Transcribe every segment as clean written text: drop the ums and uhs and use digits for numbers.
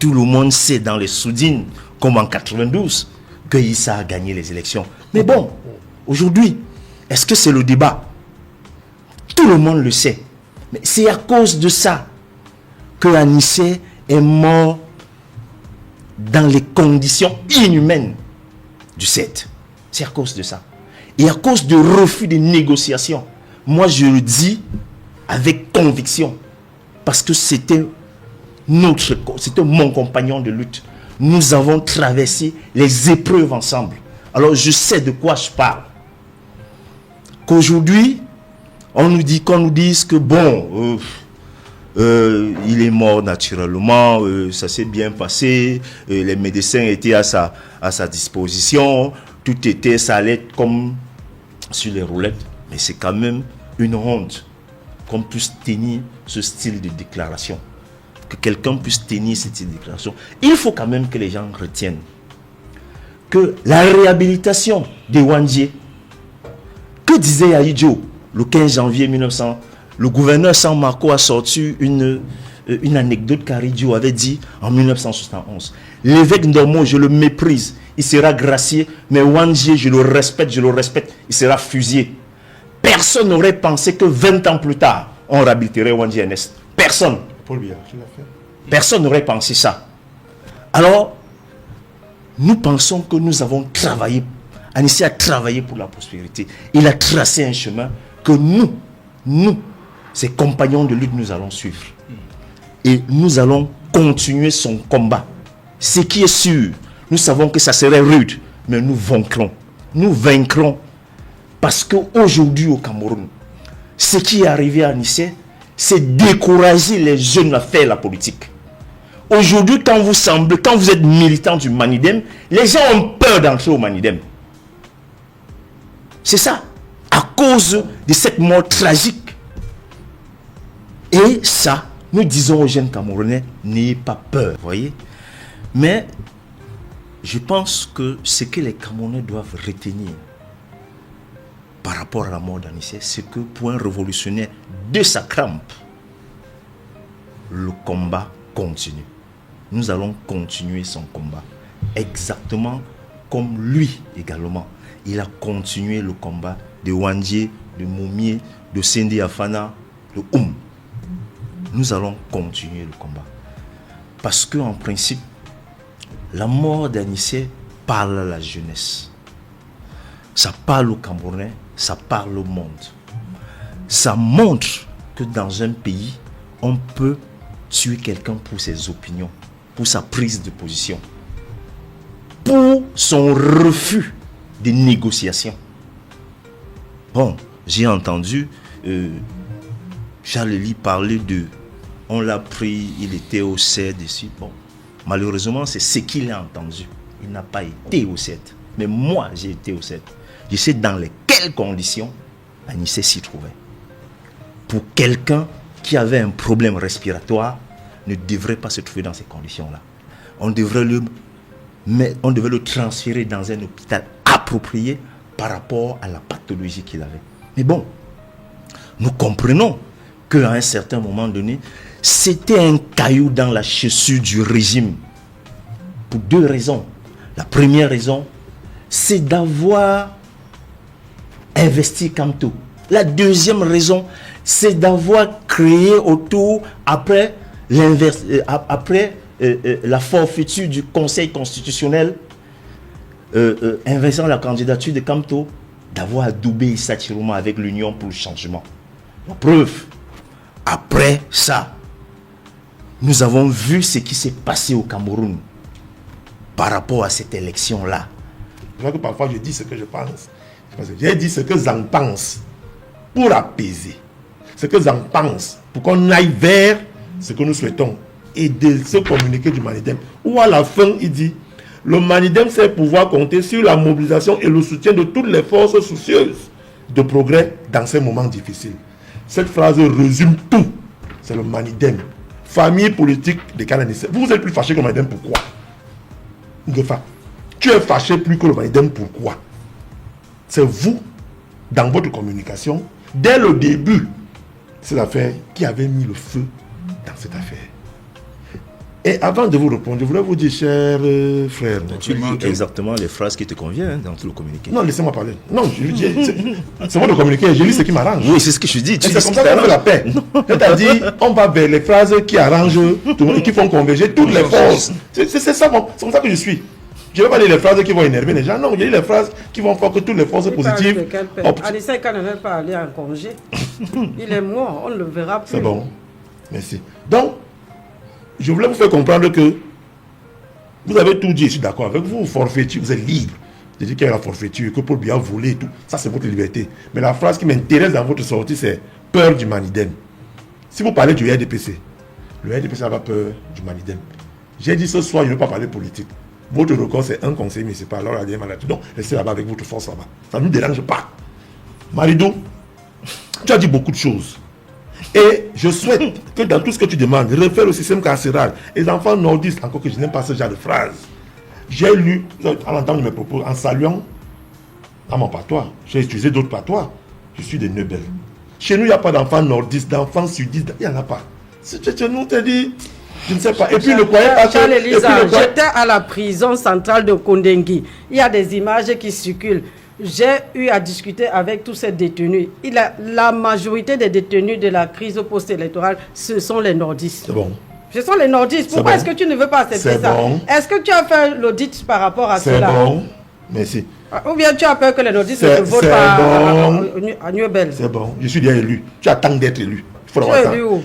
Tout le monde sait dans les soudines, comme en 92, que Issa a gagné les élections. Mais bon, aujourd'hui, est-ce que c'est le débat? Tout le monde le sait. Mais c'est à cause de ça que Anissé est mort dans les conditions inhumaines du 7. C'est à cause de ça. Et à cause du refus de négociation. Moi, je le dis avec conviction. Parce que c'était mon compagnon de lutte. Nous avons traversé les épreuves ensemble. Alors, je sais de quoi je parle. Qu'aujourd'hui, qu'on nous dise que bon, il est mort naturellement, ça s'est bien passé, les médecins étaient à sa disposition, ça allait comme sur les roulettes. Mais c'est quand même une honte qu'on puisse tenir ce style de déclaration. Que quelqu'un puisse tenir ce style de déclaration. Il faut quand même que les gens retiennent que la réhabilitation de Wandjé, que disait Aïdjo le 15 janvier 1900, le gouverneur San Marco a sorti une anecdote qu'Aïdjo avait dit en 1971. L'évêque Ndomo, je le méprise, il sera gracié, mais Wandjé, je le respecte, il sera fusillé. Personne n'aurait pensé que 20 ans plus tard, on réhabiliterait Wandjé Ernest. Personne. Personne n'aurait pensé ça. Alors, nous pensons que nous avons travaillé. Anissé a travaillé pour la prospérité. Il a tracé un chemin que nous, ses compagnons de lutte, nous allons suivre. Et nous allons continuer son combat. Ce qui est sûr, nous savons que ça serait rude, mais nous vaincrons. Nous vaincrons. Parce qu'aujourd'hui au Cameroun, ce qui est arrivé à Anissé, c'est décourager les jeunes à faire la politique. Aujourd'hui, quand vous êtes militant du Manidem, les gens ont peur d'entrer au Manidem. C'est ça. À cause de cette mort tragique. Et ça, nous disons aux jeunes Camerounais, n'ayez pas peur, voyez. Mais, je pense que ce que les Camerounais doivent retenir par rapport à la mort d'Anissé, c'est que pour un révolutionnaire de sa crampe, le combat continue. Nous allons continuer son combat. Exactement comme lui également. Il a continué le combat de Wandjé, de Moumié, de Sendi Afana, de Nous allons continuer le combat. Parce qu'en principe, la mort d'Anissé parle à la jeunesse. Ça parle aux Camerounais, ça parle au monde. Ça montre que dans un pays, on peut tuer quelqu'un pour ses opinions, pour sa prise de position, pour son refus de négociation. Bon, j'ai entendu Charles Ely parler de on l'a pris, il était au CED ici. Bon, malheureusement, c'est ce qu'il a entendu. Il n'a pas été au CED. Mais moi, j'ai été au CED. Je sais dans quelles conditions Anissé s'y trouvait. Pour quelqu'un qui avait un problème respiratoire, ne devrait pas se trouver dans ces conditions-là. On devrait le transférer dans un hôpital approprié par rapport à la pathologie qu'il avait. Mais bon, nous comprenons qu'à un certain moment donné, c'était un caillou dans la chaussure du régime. Pour deux raisons. La première raison, c'est d'avoir investi Camto. La deuxième raison, c'est d'avoir créé autour, après la forfaiture du Conseil constitutionnel, inversant la candidature de Camto, d'avoir adoubé Issa Chiroma avec l'Union pour le changement. La preuve, après ça, nous avons vu ce qui s'est passé au Cameroun par rapport à cette élection-là. C'est vrai que parfois je dis ce que je pense. J'ai dit ce que j'en pense pour apaiser. Ce que j'en pense pour qu'on aille vers ce que nous souhaitons et de se communiquer du Manidem. Ou à la fin, il dit le Manidem sait pouvoir compter sur la mobilisation et le soutien de toutes les forces soucieuses de progrès dans ces moments difficiles. Cette phrase résume tout. C'est le Manidem. Famille politique de Anissé. Vous êtes plus fâché que le Manidem, pourquoi? Tu es fâché plus que le Manidem, pourquoi? C'est vous, dans votre communication, dès le début, cette affaire qui avait mis le feu dans cette affaire. Et avant de vous répondre, je voulais vous dire, cher frère. Tu lis exactement les phrases qui te conviennent dans tout le communiqué. Non, laissez-moi parler. Non, c'est moi le communiqué, je lis ce qui m'arrange. Oui, c'est ce que je dis. C'est comme ça qu'on fait la paix. C'est-à-dire, on va vers les phrases qui arrangent tout le monde et qui font converger toutes les forces. C'est ça, c'est comme ça que je suis. Je ne vais pas lire les phrases qui vont énerver les gens. Non, je lis les phrases qui vont faire que toutes les forces positives. Anissa Ekane ne veut pas aller en congé. Il est mort, on ne le verra plus. C'est bon. Merci. Donc, je voulais vous faire comprendre que vous avez tout dit, je suis d'accord avec vous, forfaiture, vous êt libre de dire qu'il y a la forfaiture, que Paul Biya a volé et tout. Ça, c'est votre liberté. Mais la phrase qui m'intéresse dans votre sortie, c'est peur du Manidem. Si vous parlez du RDPC, le RDPC n'a pas peur du Manidem. J'ai dit ce soir, je ne veux pas parler politique. Votre record, c'est un conseil municipal. Alors, il y a des donc, restez là-bas avec votre force là-bas. Ça ne nous dérange pas. Marido, tu as dit beaucoup de choses. Et je souhaite que dans tout ce que tu demandes, refaire le système carcéral. Les enfants nordistes, encore que je n'aime pas ce genre de phrase. J'ai lu, en entendant mes propos, en saluant à mon patois. J'ai utilisé d'autres patois. Je suis des Nebel. Chez nous, il n'y a pas d'enfants nordistes, d'enfants sudistes. Il n'y en a pas. Chez nous, tu dit, je ne sais pas. Et puis, ne croyez pas que... J'étais à la prison centrale de Kondengui. Il y a des images qui circulent. J'ai eu à discuter avec tous ces détenus. La majorité des détenus de la crise post-électorale, ce sont les nordistes. C'est bon. Ce sont les nordistes. Pourquoi est-ce que tu ne veux pas accepter ça? Bon. Est-ce que tu as fait l'audit par rapport à cela? C'est bon. Merci. Ou bien tu as peur que les nordistes ne votent pas à Newbel? C'est bon. Je suis déjà élu. Tu attends d'être élu. Tu es élu où?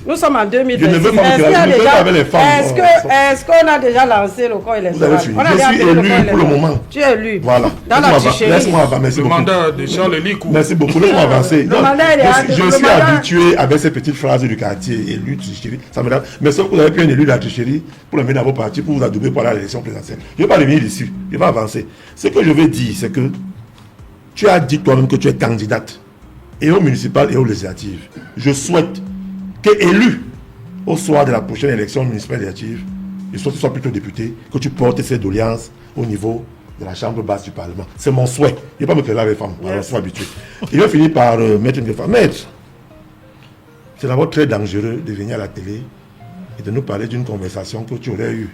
Nous sommes en 2026. Je ne veux pas avec les femmes. Est-ce qu'on a déjà lancé le corps électoral? Je suis élu pour le moment. Tu es élu. Voilà. Dans la tricherie. Laisse-moi avancer. Merci beaucoup. Le mandat de Charles Licou. Merci beaucoup. Laisse-moi avancer. Je suis mandat... habitué avec ces petites phrases du quartier. Élu, tricherie. Ça me donne. Mais sauf que vous avez pris un élu de la tricherie pour le mettre dans vos partis pour vous adouber pour aller à l'élection présidentielle. Je ne vais pas revenir dessus. Je vais avancer. Ce que je veux dire, c'est que tu as dit toi-même que tu es candidate et aux municipales et aux législatives. Je souhaite que élu au soir de la prochaine élection municipale législative, je souhaite que tu sois plutôt député, que tu portes ces doléances au niveau de la chambre basse du Parlement. C'est mon souhait. Je ne vais pas me créer avec les femmes, je suis habitué. Il va finir par mettre une femme. Maître, c'est d'abord très dangereux de venir à la télé et de nous parler d'une conversation que tu aurais eue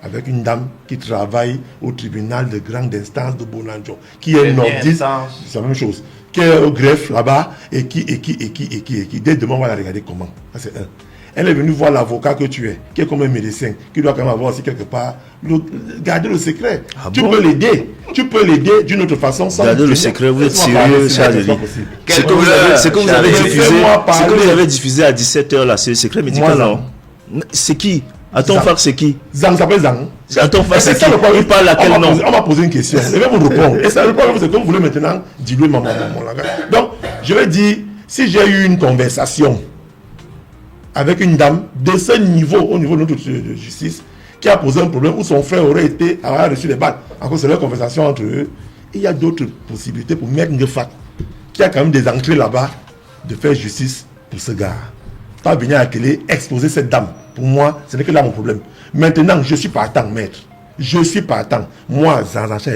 avec une dame qui travaille au tribunal de grande instance de Bonanjo, qui est nordiste, c'est la même chose, qui est au greffe là-bas, et qui. Dès demain, on va la regarder comment. Ça, c'est un. Elle est venue voir l'avocat que tu es, qui est comme un médecin, qui doit quand même avoir aussi quelque part, garder le secret. Tu peux l'aider. Tu peux l'aider d'une autre façon sans... Garder le secret, vous êtes sérieux, Charles. Ce que vous avez diffusé à 17h là, c'est le secret médical, non? C'est qui? À ton fac, c'est qui? Zang, ça s'appelle Zang. À ton fac, c'est qui? Il parle à quel nom? On m'a posé une question. Je vais vous répondre. Et ça, le problème, c'est que vous voulez maintenant diluer mon langage. Donc, je vais dire, si j'ai eu une conversation avec une dame de ce niveau, au niveau de notre justice, qui a posé un problème où son frère aurait reçu des balles, en cause de leur conversation entre eux, il y a d'autres possibilités pour mettre une fac qui a quand même des entrées là-bas de faire justice pour ce gars. Pas venir à la télé exposer cette dame. Pour moi, ce n'est que là mon problème. Maintenant, je suis partant, maître. Je suis partant. Moi, Zanzachan,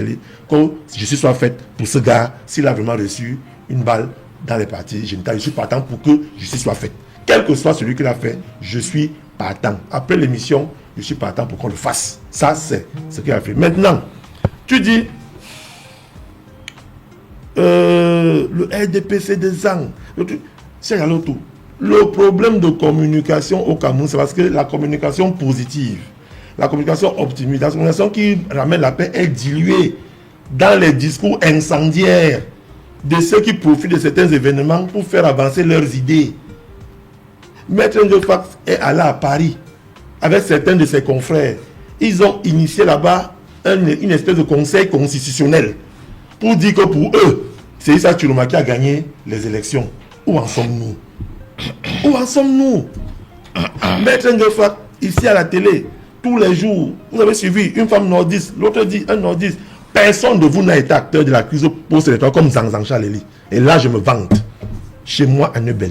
que justice soit faite pour ce gars, s'il a vraiment reçu une balle dans les parties génitales, je suis partant pour que justice soit faite. Quel que soit celui qui l'a fait, je suis partant. Après l'émission, je suis partant pour qu'on le fasse. Ça, c'est ce qu'il a fait. Maintenant, tu dis, le RDPC des ans, c'est alors tout. Le problème de communication au Cameroun, c'est parce que la communication positive, la communication optimiste, la communication qui ramène la paix est diluée dans les discours incendiaires de ceux qui profitent de certains événements pour faire avancer leurs idées. Maître Ngofax est allé à Paris avec certains de ses confrères. Ils ont initié là-bas une espèce de conseil constitutionnel pour dire que pour eux, c'est Issa Tchiloma qui a gagné les élections. Où en sommes-nous? Où en sommes-nous? Maître Ngofax, ici à la télé, tous les jours, vous avez suivi une femme nordiste, l'autre dit un nordiste. Personne de vous n'a été acteur de la crise post-électorale comme Zanzachan Leli. Et là, je me vante. Chez moi, à Nebel.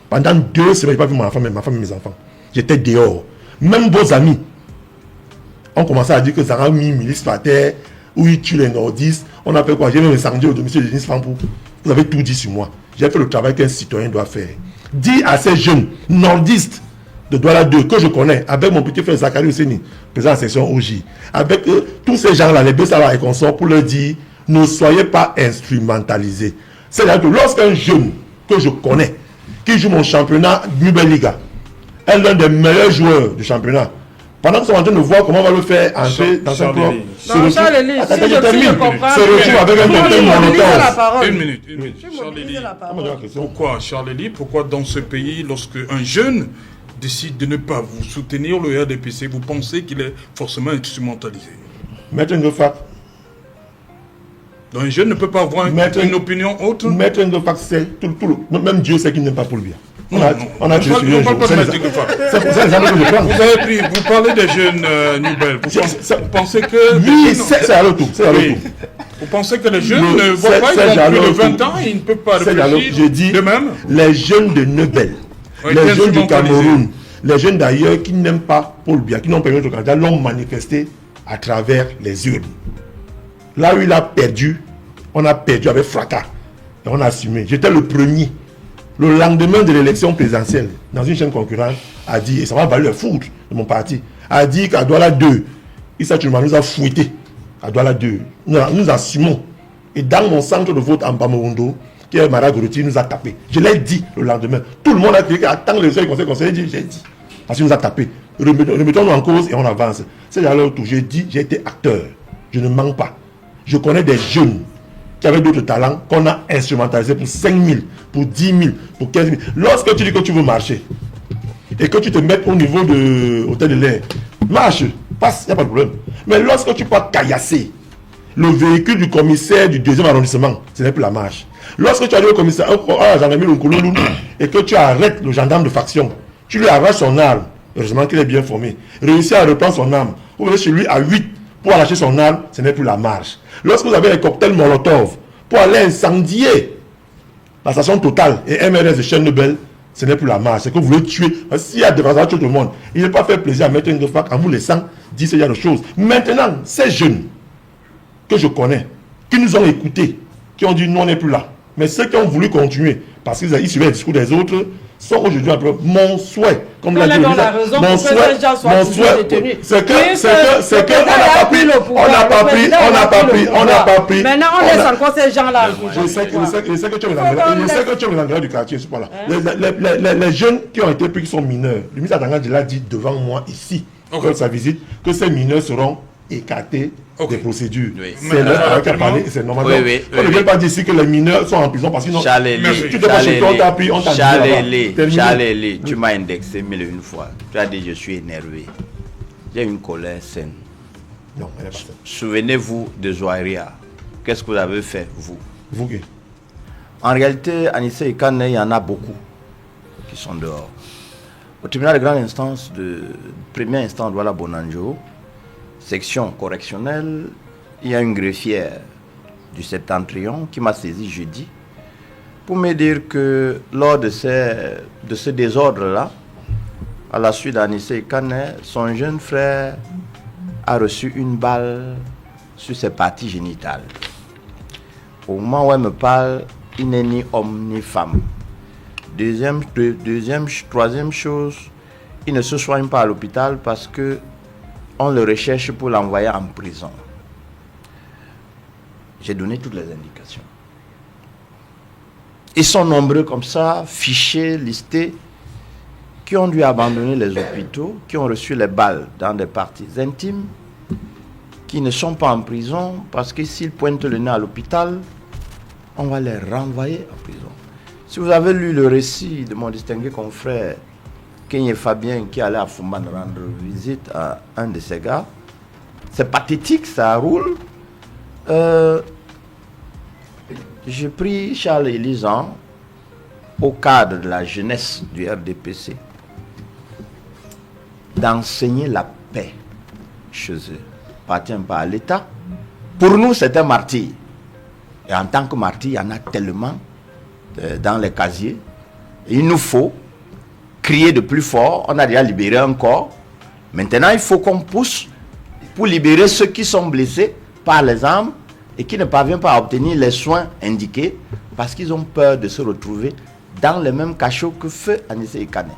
Pendant 2 semaines, je n'ai pas vu ma femme et mes enfants. J'étais dehors. Même vos amis ont commencé à dire que Zara a mis une milice par terre, où il tue les nordistes. On a fait quoi? J'ai même incendié au domicile de Denis Fampou. Vous avez tout dit sur moi. J'ai fait le travail qu'un citoyen doit faire. Dis à ces jeunes nordistes de Douala 2 que je connais, avec mon petit frère Zachary Osseni, président de la section OJ, avec tous ces gens-là, les Bessara et consorts, pour leur dire, ne soyez pas instrumentalisés. C'est-à-dire que lorsqu'un jeune que je connais, qui joue mon championnat Nouvelle Liga, est l'un des meilleurs joueurs du championnat, pendant qu'ils sont en train de voir comment on va le faire entrer dans un club, se retrouve avec un cocktail Molotov. Une minute. Charles Elie, pourquoi dans ce pays, lorsque un jeune décide de ne pas vous soutenir le RDPC, vous pensez qu'il est forcément instrumentalisé? Maître Ngofak. Donc un jeune ne peut pas avoir une opinion autre. Maître Ngofak, c'est même Dieu sait qu'il n'aime pas pour lui. On a tué sur un jour. C'est pour ça que je prends. Vous parlez des jeunes nouvelles. Vous pensez que... Oui, c'est à l'autre. Vous pensez que les jeunes ne voient pas, ils ont plus de 20 ans, ils ne peuvent pas réfléchir de même? Les jeunes de Nebel, les jeunes du Cameroun, les jeunes d'ailleurs qui n'aiment pas Paul Biya, qui n'ont pas permis de candidat, l'ont manifesté à travers les urnes. Là où il a perdu, on a perdu avec fracas. Et on a assumé. J'étais le premier. Le lendemain de l'élection présidentielle, dans une chaîne concurrente, a dit, et ça m'a valu le foudre de mon parti, a dit qu'à Douala 2, Issa Tchoumaï nous a fouettés. À Douala 2, nous assumons. Et dans mon centre de vote en Bamoundo, qui est Maragoroti, nous a tapé. Je l'ai dit le lendemain. Tout le monde a crié qu'attends les conseils, j'ai dit. Parce qu'il nous a tapé. Remettons-nous en cause et on avance. C'est là où j'ai dit, j'ai été acteur. Je ne mens pas. Je connais des jeunes qui avaient d'autres talents qu'on a instrumentalisés pour 5 000, pour 10 000, pour 15 000. Lorsque tu dis que tu veux marcher et que tu te mets au niveau de l'hôtel de l'air, marche, passe, il n'y a pas de problème. Mais lorsque tu peux caillasser le véhicule du commissaire du 2e arrondissement, ce n'est plus la marche. Lorsque tu arrives au commissaire, à la gendarmerie et que tu arrêtes le gendarme de faction, tu lui arraches son arme, heureusement qu'il est bien formé, réussis à reprendre son arme, vous venez chez lui à 8 pour arracher son arme, ce n'est plus la marche. Lorsque vous avez les cocktails Molotov pour aller incendier la station Total et MRS de Chenebel, ce n'est plus la marche. C'est que vous voulez tuer. S'il y a des raisons tout le monde, il ne pas faire plaisir à mettre une fac en vous laissant dire ce genre de choses. Maintenant, ces jeunes que je connais, qui nous ont écoutés, qui ont dit non, on n'est plus là. Mais ceux qui ont voulu continuer, parce qu'ils suivaient le discours des autres, sont aujourd'hui un peu mon souhait. Comme l'a dit, mon souhait, c'est que on n'a pas pris. Maintenant, on laisse encore ces gens-là. Je sais que tu es l'engrais du quartier, c'est pas là. Les jeunes qui ont été pris, qui sont mineurs, le ministre Atanga l'a dit devant moi ici, dans sa visite, que ces mineurs seront écartés des procédures. Oui. C'est leur qui a parlé et c'est normal. On ne vient pas dire ici que les mineurs sont en prison parce qu'ils n'ont... Tu t'es pas chez toi, on t'a pris, on t'a dit. Charles, tu m'as indexé 1001 fois. Tu as dit je suis énervé. J'ai une colère saine. Non, elle n'est pas saine. Souvenez-vous de Zouairia. Qu'est-ce que vous avez fait, vous? Vous qui? En réalité, Anissé et Kane, il y en a beaucoup qui sont dehors. Au tribunal de grande instance, de première instance, Douala Bonanjo, section correctionnelle, il y a une greffière du Septentrion qui m'a saisi jeudi pour me dire que lors de ce désordre-là, à la suite d'Anissé Kane, son jeune frère a reçu une balle sur ses parties génitales. Au moment où elle me parle, il n'est ni homme ni femme. Troisième chose, il ne se soigne pas à l'hôpital parce que on le recherche pour l'envoyer en prison. J'ai donné toutes les indications. Ils sont nombreux comme ça, fichés, listés, qui ont dû abandonner les hôpitaux, qui ont reçu les balles dans des parties intimes, qui ne sont pas en prison parce que s'ils pointent le nez à l'hôpital, on va les renvoyer en prison. Si vous avez lu le récit de mon distingué confrère Kenye Fabien qui allait à Fouman rendre visite à un de ses gars, c'est pathétique, ça roule. J'ai pris Charles Elisan au cadre de la jeunesse du RDPC d'enseigner la paix chez eux. Appartient pas à l'État. Pour nous, c'est un martyr. Et en tant que martyr, il y en a tellement dans les casiers. Il nous faut crier de plus fort. On a déjà libéré un corps. Maintenant, il faut qu'on pousse pour libérer ceux qui sont blessés par les armes et qui ne parviennent pas à obtenir les soins indiqués parce qu'ils ont peur de se retrouver dans les mêmes cachots que feu Anissé Kane.